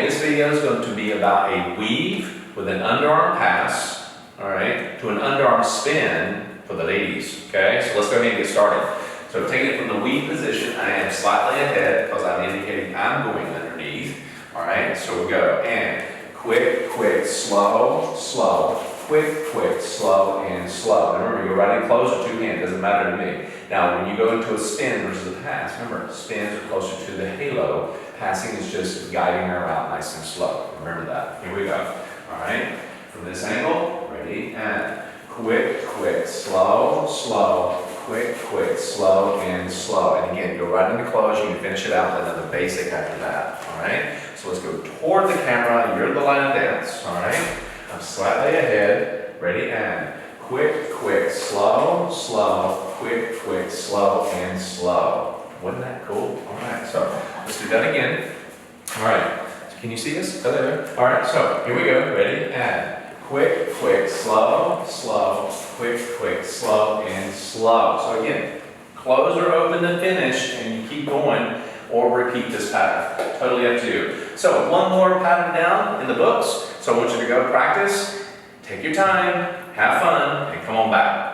Okay, this video is going to be about a weave with an underarm pass, all right, to an underarm spin for the ladies, okay? So let's go ahead and get started. So taking it from the weave position, I am slightly ahead because I'm indicating I'm going underneath, all right? So we go, and quick, quick, slow, slow, quick, quick, slow, and slow. Now remember, you're riding close or two hand, doesn't matter to me. Now, when you go into a spin versus a pass, remember, spins are closer to the halo. Passing is just guiding her out nice and slow. Remember that. Here we go. All right. From this angle, ready, and quick, quick, slow, slow, quick, quick, slow, and slow. And again, go right into close. You can finish it out with another basic after that. All right. So let's go toward the camera. You're the line of dance. All right. I'm slightly ahead. Ready, and quick, quick, slow, slow, quick, quick, slow, and slow. Wasn't that cool? All right, so let's do that again. All right, so can you see us? Oh, there. All right, so here we go. Ready, and quick, quick, slow, slow, quick, quick, slow, and slow. So again, close or open to finish, and you keep going, or repeat this pattern. Totally up to you. So one more pattern down in the books. So I want you to go practice, take your time, have fun, and come on back.